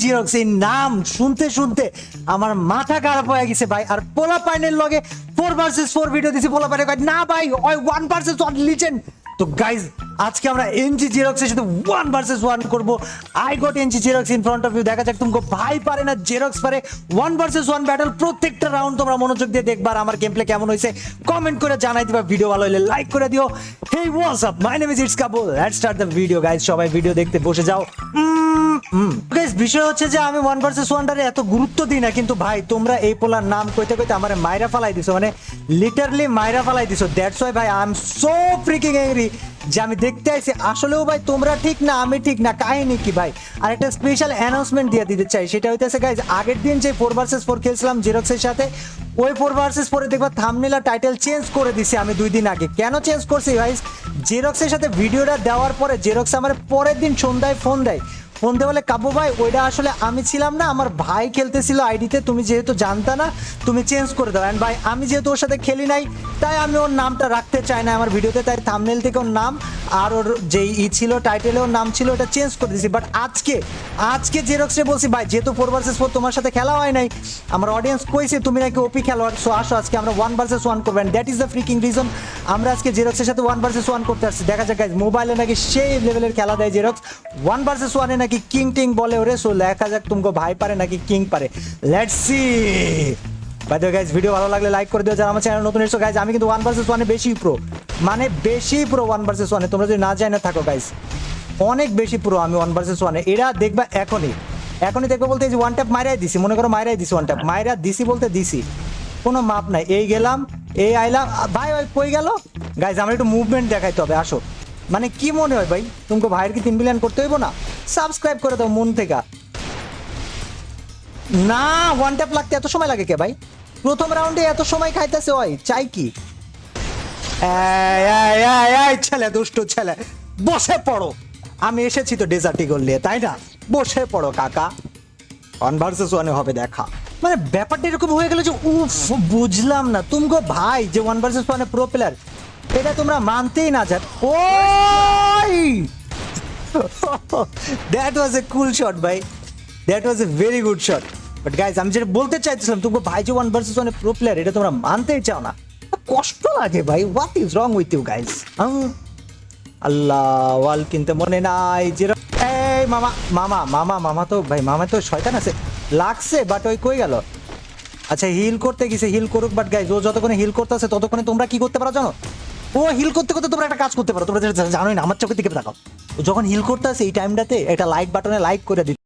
Xerox এই নাম শুনতে শুনতে আমার মাথা খারাপ হয়ে গেছে ভাই। আর পোলা পাইনের লগে 4 vs 4 ভিডিও দিছি, পোলা পাইনে কয় না ভাই ওই 1 vs 1 লিজেন্ড। তো গাইজ আজকে আমরা এনজি জেরক্সের সাথে 1 vs 1 করব। I got NG xerox in front of you. দেখা যাক তুমি ভাই পারে না জেরক্স পারে। 1 vs 1 ব্যাটল, প্রত্যেকটা রাউন্ড তোমরা মনোযোগ দিয়ে দেখবা। আর আমার গেম প্লে কেমন হয়েছে কমেন্ট করে জানাই দিবা। ভিডিও ভালো হলে লাইক করে দিও। Hey what's up, my name is it's Kabul, let's start the video guys. সবাই ভিডিও দেখতে বসে যাও। গাইজ বিষয় হচ্ছে যে আমি 1 vs 1 টারে এত গুরুত্ব দিই না, কিন্তু ভাই তোমরা এই পোলার নাম কইতে কইতে আমারে মাইরা ফালাই দিছো, মানে লিটারলি মাইরা ফালাই দিছো। দ্যাটস ওয়াই ভাই I am so freaking angry যে আমি দেখতে আইছি আসলেও ভাই তোমরা ঠিক না আমি ঠিক না, কাহিনী কি ভাই। আর একটা স্পেশাল অ্যানাউন্সমেন্ট দিয়ে দিতে চাই, সেটা হইতেছে গাইজ আগের দিন যে 4 vs 4 খেলছিলাম জেরক্সের সাথে, ওই 4 vs 4 দেখবা থাম্বনেল আর টাইটেল চেঞ্জ করে দিছি আমি 2 দিন আগে। কেন চেঞ্জ করছি ভাই, জেরক্সের সাথে ভিডিওটা দেওয়ার পরে জেরক্স আমার পরের দিন সন্ধ্যায় ফোন দেয়। ফোন দিয়ে বলে কাবু ভাই ওইটা আসলে আমি ছিলাম না, আমার ভাই খেলতেছিল আইডিতে, তুমি যেহেতু জানতা না তুমি চেঞ্জ করে দাও। অ্যান্ড ভাই আমি যেহেতু ওর সাথে খেলি নাই তাই আমি ওর নামটা রাখতে চাই না আমার ভিডিওতে, তাই থাম্বনেল থেকে ওর নাম আর ওর যেই ছিল টাইটেলে ওর নাম ছিল ওটা চেঞ্জ করে দিয়েছি। বাট আজকে জেরক্সে বলছি ভাই যেহেতু 4 vs 4 তোমার সাথে খেলা হয় নাই, আমার অডিয়েন্স কইছে তুমি নাকি ওপি খেলোয়াড়, সো আসো আজকে আমরা 1 vs 1 করবেন। That is the freaking reason আমরা আজকে জেরক্সের সাথে 1 vs 1 করতে আসছি। দেখা যাক গাইজ মোবাইলে নাকি সেই লেভেলের খেলা দেয় জেরক্স, 1 vs 1 এ নাকি কিং টিং বলে ওরে। সো দেখা যাক তুমি ভাই পারে নাকি কিং পারে, let's see. Bye the guys video ভালো লাগলে লাইক করে দিও। যারা আমার চ্যানেল নতুন এসো গাইজ আমি কিন্তু 1 vs 1 এ বেশি প্রো, মানে বেশি প্রো 1 vs 1 এ। তোমরা যদি না জানো থাকো গাইজ অনেক বেশি প্রো আমি 1 vs 1 এ। এরা দেখবা এখনই দেখবো বলতে এই যে ওয়ান ট্যাপ মাইরাই দিছি, মনে করো মাইরাই দিছি, ওয়ান ট্যাপ মাইরা দিছি বলতে দিছি, কোনো মাপ নাই। এই গেলাম এই আইলাম ভাই ওই কই গেল গাইজ, আমার একটু মুভমেন্ট দেখাইতে হবে আসো। মানে কি মনে হয় ভাই তোমাকে ভাইয়ের কি 3 বিলিয়ন করতে হইব না? সাবস্ক্রাইব করে দাও মন থেকে। না ওয়ান ট্যাপ লাগতে এত সময় লাগে কে ভাই? প্রথম রাউন্ডে এত সময় খাইতেছে ওই চাই কি? ছেলে দুষ্টু ছেলে বসে পড়ো, আমি এসেছি তো ডেজার্ট ইগল নিয়ে তাই না? বসে পড়ো কাকা, 1 vs 1 হবে দেখা। মানে ব্যাপারটা এরকম হয়ে গেল যে উফ বুঝলাম না তুমগো ভাই যে 1 vs 1 প্রো প্লেয়ার এটা তোমরা মানতেই না যান। ওই that was a cool shot ভাই, that was a very good shot. But guys আমি যেটা বলতে চাইছিলাম তুমগো ভাই যে 1 vs 1 প্রো প্লেয়ার এটা তোমরা মানতেই চাও না, কষ্ট লাগে ভাই। What is wrong with you guys? আল্লাহ ওয়াল কিনতে মনে নাই যে এই মামা মামা মামা মামা তো ভাই মামা তো শয়তান আছে লাগছে। বাট ওই কই গেল? আচ্ছা হিল করতে গেছে, হিল করুক। বাট গাইজ ও যতক্ষণে হিল করতে আছে ততক্ষণে তোমরা কি করতে পারো জানো? ও হিল করতে করতে তোমরা একটা কাজ করতে পারো, তোমরা জানোই না, আমার চোখের দিকে তাকাও। যখন হিল করতে আছে এই টাইমটাতে একটা লাইক বাটনে লাইক করে দিতে